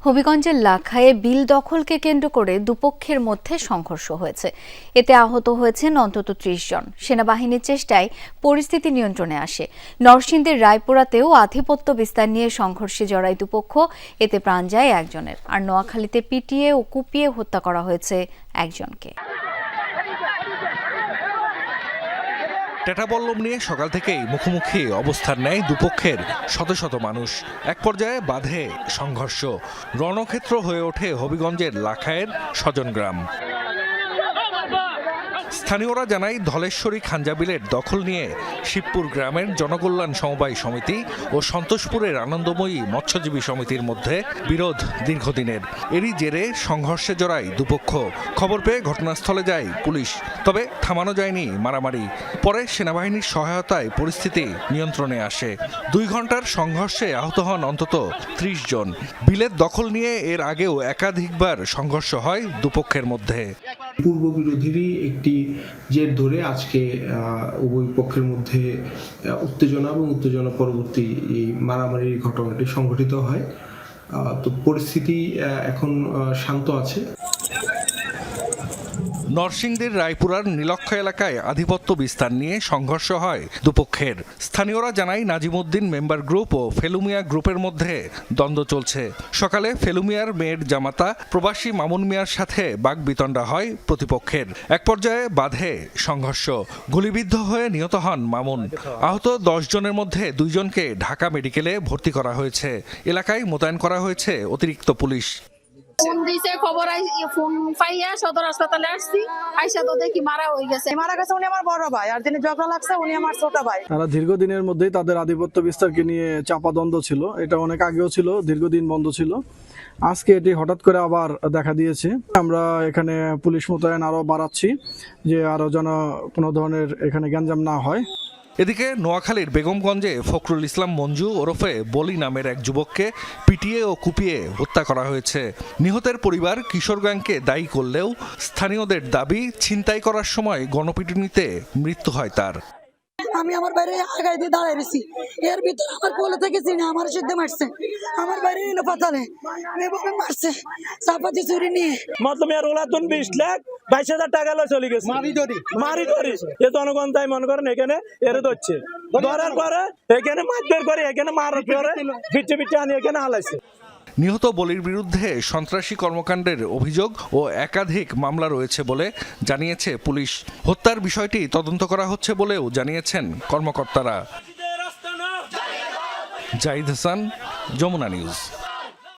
হবিগঞ্জের লাখায়ে বিল দখলকে কেন্দ্র করে দুপক্ষের মধ্যে সংঘর্ষ হয়েছে। এতে আহত হয়েছেন অন্তত ৩০ জন। সেনাবাহিনীর চেষ্টায় পরিস্থিতি নিয়ন্ত্রণে আসে। নরসিংদীর রায়পুরাতেও আধিপত্য বিস্তার নিয়ে সংঘর্ষে জড়ায় দুপক্ষ, এতে প্রাণ যায় একজনের। আর নোয়াখালীতে পিটিয়ে ও কুপিয়ে হত্যা করা হয়েছে একজনকে। টেটাবল্লম নিয়ে সকাল থেকেই মুখোমুখি অবস্থান নেয় দুপক্ষের শত শত মানুষ। এক পর্যায়ে বাধে সংঘর্ষ। রণক্ষেত্র হয়ে ওঠে হবিগঞ্জের লাখায়ের স্বজনগ্রাম। স্থানীয়রা জানায় ধলেশ্বরী খাঞ্জাবিলের দখল নিয়ে শিবপুর গ্রামের জনকল্যাণ সমবায় সমিতি ও সন্তোষপুরের আনন্দময়ী মৎস্যজীবী সমিতির মধ্যে বিরোধ দীর্ঘদিনের। এরই জেরে সংঘর্ষে জড়ায় দুপক্ষ। খবর পেয়ে ঘটনাস্থলে যায় পুলিশ, তবে থামানো যায়নি মারামারি। পরে সেনাবাহিনীর সহায়তায় পরিস্থিতি নিয়ন্ত্রণে আসে। ২ ঘন্টার সংঘর্ষে আহত হন অন্তত ৩০ জন। বিলের দখল নিয়ে এর আগেও একাধিকবার সংঘর্ষ হয় দুপক্ষের মধ্যে। পূর্ব বিরোধীরই একটি জের ধরে আজকে উভয় পক্ষের মধ্যে উত্তেজনা এবং উত্তেজনা পরবর্তী এই মারামারির ঘটনাটি সংঘটিত হয়। তো পরিস্থিতি এখন শান্ত আছে। নরসিংদীর রায়পুরার নীলক্ষ এলাকায় আধিপত্য বিস্তার নিয়ে সংঘর্ষ হয় দুপক্ষের। স্থানীয়রা জানায় নাজিমউদ্দিন মেম্বার গ্রুপ ও ফেলুমিয়া গ্রুপের মধ্যে দ্বন্দ্ব চলছে। সকালে ফেলুমিয়ার মেয়ের জামাতা প্রবাসী মামুন মিয়ার সাথে বাগবিতণ্ডা হয় প্রতিপক্ষের। এক পর্যায়ে বাধে সংঘর্ষ। গুলিবিদ্ধ হয়ে নিহত হন মামুন। আহত ১০ জনের মধ্যে ২ জনকে ঢাকা মেডিকেলে ভর্তি করা হয়েছে। এলাকায় মোতায়েন করা হয়েছে অতিরিক্ত পুলিশ। ফোন দিয়েছে, খবর ফোন পাইয়া সদর হাসপাতালে আসছি, আইসা তো দেখি মারা গেছে। উনি আমার বড় ভাই, আর যিনি ঝগড়া লাগছে উনি আমার ছোট ভাই। তারা দীর্ঘদিনের মধ্যেই তাদের আধিপত্য বিস্তারকে নিয়ে চাপা দ্বন্দ্ব ছিল। এটা অনেক আগেও ছিল, দীর্ঘদিন বন্ধ ছিল। আজকে এটি হঠাৎ করে আবার দেখা দিয়েছে। আমরা এখানে পুলিশ মোতায়েন আরো বাড়াচ্ছি, যে আরো যেন কোনো ধরনের এখানে গ্যাঞ্জাম না হয়। এদিকে নোয়াখালীর বেগমগঞ্জে ফখরুল ইসলাম মঞ্জু ওরফে বলি নামের এক যুবককে পিটিয়ে ও কুপিয়ে হত্যা করা হয়েছে। নিহতের পরিবার কিশোর গ্যাংকে দায়ী করলেও স্থানীয়দের দাবি, ছিনতাই করার সময় গণপিটুনিতে মৃত্যু হয় তার। আমি আমার বাইরে আগাই দিয়ে দাঁড়াই রয়েছি, এর ভিতরে আমার কোলে থেকে চিনে আমার সিদ্ধে মারছে, আমার বাইরে এলো পাতালে এভাবে মারছে চাপাতি চুরি নিয়ে। মতলব ওলা 20 লাখ 22,000 টাকা লয় চলে গেছে মারি ধরি। এ জনগণ তাই মনে করেন এখানে এর ধরছে, ধরার পরে এখানে মারধর করে, এখানে মারার পরে পিঠে পিঠে আনি এখানে হালাইছে। নিহত বলির বিরুদ্ধে সন্ত্রাসী কর্মকাণ্ডের অভিযোগ ও একাধিক মামলা রয়েছে বলে জানিয়েছে পুলিশ। হত্যার বিষয়টি তদন্ত করা হচ্ছে বলেও জানিয়েছেন কর্মকর্তারা। জাহিদ হাসান, যমুনা নিউজ।